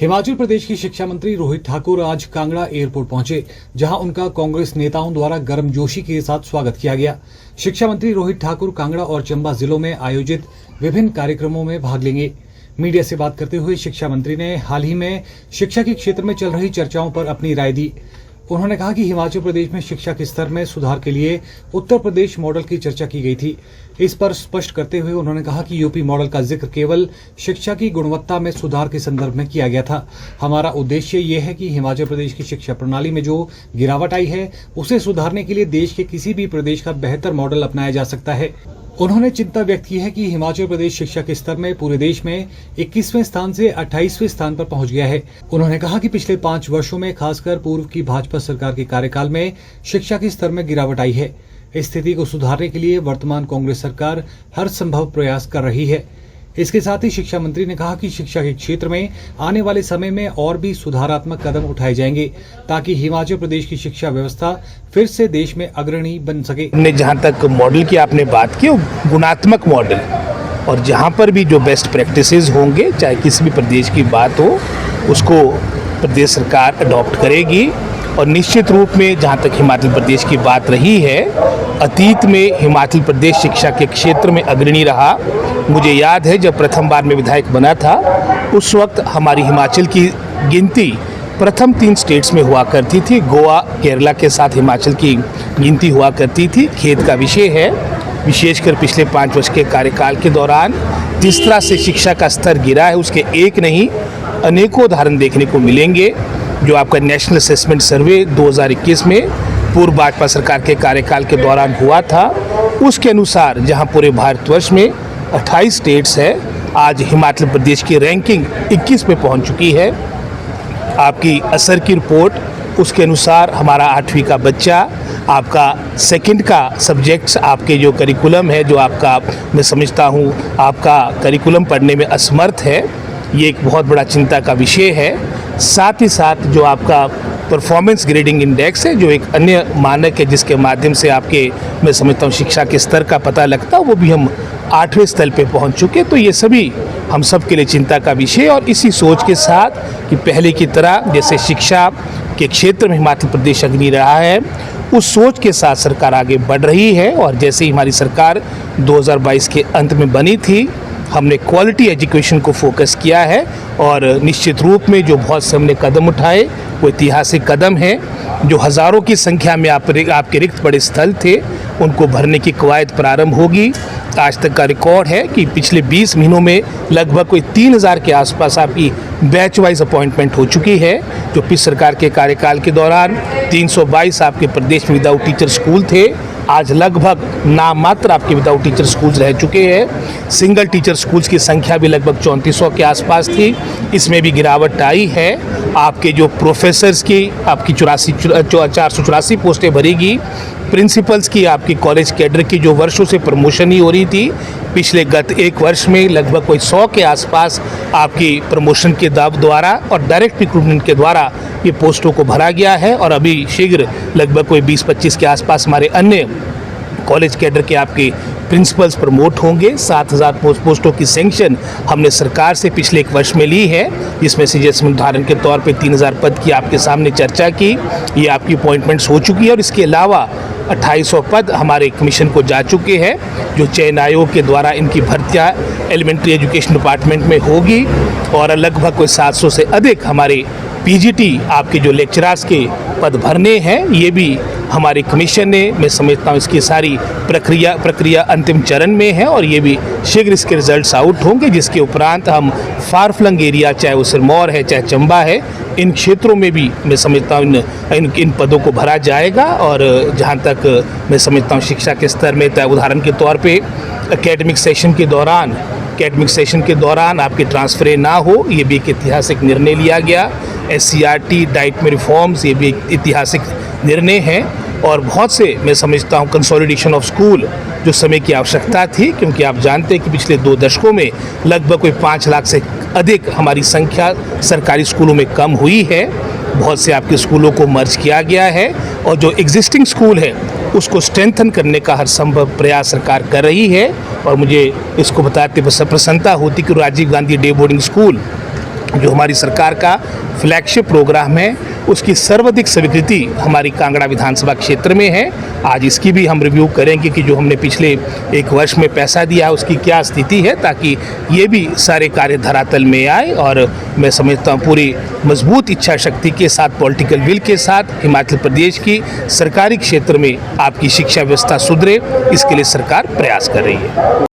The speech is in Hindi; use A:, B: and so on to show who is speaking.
A: हिमाचल प्रदेश की शिक्षा मंत्री रोहित ठाकुर आज कांगड़ा एयरपोर्ट पहुंचे, जहां उनका कांग्रेस नेताओं द्वारा गर्मजोशी के साथ स्वागत किया गया। शिक्षा मंत्री रोहित ठाकुर कांगड़ा और चंबा जिलों में आयोजित विभिन्न कार्यक्रमों में भाग लेंगे। मीडिया से बात करते हुए शिक्षा मंत्री ने हाल ही में शिक्षा के क्षेत्र में चल रही चर्चाओं पर अपनी राय दी। उन्होंने कहा कि हिमाचल प्रदेश में शिक्षा के स्तर में सुधार के लिए उत्तर प्रदेश मॉडल की चर्चा की गई थी। इस पर स्पष्ट करते हुए उन्होंने कहा कि यूपी मॉडल का जिक्र केवल शिक्षा की गुणवत्ता में सुधार के संदर्भ में किया गया था। हमारा उद्देश्य ये है कि हिमाचल प्रदेश की शिक्षा प्रणाली में जो गिरावट आई है उसे सुधारने के लिए देश के किसी भी प्रदेश का बेहतर मॉडल अपनाया जा सकता है। उन्होंने चिंता व्यक्त की है कि हिमाचल प्रदेश शिक्षा के स्तर में पूरे देश में 21वें स्थान से 28वें स्थान पर पहुंच गया है। उन्होंने कहा कि पिछले 5 वर्षों में खासकर पूर्व की भाजपा सरकार के कार्यकाल में शिक्षा के स्तर में गिरावट आई है। इस स्थिति को सुधारने के लिए वर्तमान कांग्रेस सरकार हर संभव प्रयास कर रही है। इसके साथ ही शिक्षा मंत्री ने कहा कि शिक्षा के क्षेत्र में आने वाले समय में और भी सुधारात्मक कदम उठाए जाएंगे ताकि हिमाचल प्रदेश की शिक्षा व्यवस्था फिर से देश में अग्रणी बन सके।
B: हमने जहाँ तक मॉडल की आपने बात की, गुणात्मक मॉडल, और जहाँ पर भी जो बेस्ट प्रैक्टिसेस होंगे, चाहे किसी भी प्रदेश की बात हो, उसको प्रदेश सरकार अडॉप्ट करेगी। और निश्चित रूप में जहाँ तक हिमाचल प्रदेश की बात रही है, अतीत में हिमाचल प्रदेश शिक्षा के क्षेत्र में अग्रणी रहा। मुझे याद है जब प्रथम बार मैं विधायक बना था, उस वक्त हमारी हिमाचल की गिनती प्रथम 3 स्टेट्स में हुआ करती थी। गोवा, केरला के साथ हिमाचल की गिनती हुआ करती थी। खेद का विषय है, विशेषकर पिछले 5 वर्ष के कार्यकाल के दौरान जिस तरह से शिक्षा का स्तर गिरा है, उसके एक नहीं अनेकों उदाहरण देखने को मिलेंगे। जो आपका नेशनल असेसमेंट सर्वे 2021 में पूर्व भाजपा सरकार के कार्यकाल के दौरान हुआ था, उसके अनुसार जहां पूरे भारतवर्ष में 28 स्टेट्स है, आज हिमाचल प्रदेश की रैंकिंग 21 पे पहुंच चुकी है। आपकी असर की रिपोर्ट, उसके अनुसार हमारा 8वीं का बच्चा, आपका सेकंड का सब्जेक्ट्स, आपके जो करिकुलम है, जो आपका मैं समझता हूँ आपका करिकुलम पढ़ने में असमर्थ है, ये एक बहुत बड़ा चिंता का विषय है। साथ ही साथ जो आपका परफॉर्मेंस ग्रेडिंग इंडेक्स है, जो एक अन्य मानक है जिसके माध्यम से आपके मैं समझता हूँ शिक्षा के स्तर का पता लगता है, वो भी हम 8वें स्तर पे पहुँच चुके। तो ये सभी हम सब के लिए चिंता का विषय। और इसी सोच के साथ कि पहले की तरह जैसे शिक्षा के क्षेत्र में हिमाचल प्रदेश अग्रणी रहा है, उस सोच के साथ सरकार आगे बढ़ रही है। और जैसे ही हमारी सरकार 2022 के अंत में बनी थी, हमने क्वालिटी एजुकेशन को फोकस किया है। और निश्चित रूप में जो बहुत से हमने कदम उठाए, वो ऐतिहासिक कदम है। जो हज़ारों की संख्या में आपके रिक्त पड़े स्थल थे, उनको भरने की कवायद प्रारंभ होगी। आज तक का रिकॉर्ड है कि पिछले 20 महीनों में लगभग कोई 3000 के आसपास आपकी बैच वाइज अपॉइंटमेंट हो चुकी है। जो पिछली सरकार के कार्यकाल के दौरान 322 आपके प्रदेश में विदाउट टीचर स्कूल थे, आज लगभग नाम मात्र आपके विदाउट टीचर स्कूल्स रह चुके हैं। सिंगल टीचर स्कूल्स की संख्या भी लगभग 3400 के आसपास थी, इसमें भी गिरावट आई है। आपके जो प्रोफेसर्स की आपकी 484 पोस्टें भरेगी। प्रिंसिपल्स की आपकी कॉलेज कैडर की जो वर्षों से प्रमोशन ही हो रही थी, पिछले गत 1 वर्ष में लगभग कोई 100 के आसपास आपकी प्रमोशन के द्वारा और डायरेक्ट रिक्रूटमेंट के द्वारा ये पोस्टों को भरा गया है। और अभी शीघ्र लगभग कोई 20-25 के आसपास हमारे अन्य कॉलेज कैडर के आपके प्रिंसिपल्स प्रमोट होंगे। 7000 पोस्टों की सैंक्शन हमने सरकार से पिछले 1 वर्ष में ली है, जिसमें से जैसे उदाहरण के तौर पे 3000 पद की आपके सामने चर्चा की, ये आपकी अपॉइंटमेंट्स हो चुकी है। और इसके अलावा 2800 पद हमारे कमीशन को जा चुके हैं, जो चयन आयोग के द्वारा इनकी भर्तियाँ एलिमेंट्री एजुकेशन डिपार्टमेंट में होगी। और लगभग कोई 700 से अधिक हमारे पीजीटी आपके जो लेक्चरर्स के पद भरने हैं, ये भी हमारे कमीशन ने, मैं समझता हूँ इसकी सारी प्रक्रिया अंतिम चरण में है। और ये भी शीघ्र इसके रिजल्ट्स आउट होंगे, जिसके उपरांत हम फार फ्लंग एरिया, चाहे वो सिरमौर है चाहे चंबा है, इन क्षेत्रों में भी मैं समझता हूँ इन पदों को भरा जाएगा। और जहाँ तक मैं समझता हूँ शिक्षा के स्तर में, उदाहरण के तौर पे एकेडमिक सेशन के दौरान आपके ट्रांसफर ना हो, ये भी एक ऐतिहासिक निर्णय लिया गया। SCRT डाइट में रिफॉर्म्स, ये भी एक ऐतिहासिक निर्णय है। और बहुत से मैं समझता हूँ कंसोलिडेशन ऑफ स्कूल जो समय की आवश्यकता थी, क्योंकि आप जानते हैं कि पिछले 2 दशकों में लगभग कोई 5 लाख से अधिक हमारी संख्या सरकारी स्कूलों में कम हुई है। बहुत से आपके स्कूलों को मर्ज किया गया है और जो एग्जिस्टिंग स्कूल है उसको स्ट्रेंथन करने का हर संभव प्रयास सरकार कर रही है। और मुझे इसको बताते प्रसन्नता होती कि Rajiv Gandhi day boarding school जो हमारी सरकार का फ्लैगशिप प्रोग्राम है, उसकी सर्वाधिक स्वीकृति हमारी कांगड़ा विधानसभा क्षेत्र में है। आज इसकी भी हम रिव्यू करेंगे कि जो हमने पिछले एक वर्ष में पैसा दिया है उसकी क्या स्थिति है, ताकि ये भी सारे कार्य धरातल में आए। और मैं समझता हूँ पूरी मजबूत इच्छा शक्ति के साथ, पॉलिटिकल विल के साथ हिमाचल प्रदेश की सरकारी क्षेत्र में आपकी शिक्षा व्यवस्था सुधरे, इसके लिए सरकार प्रयास कर रही है।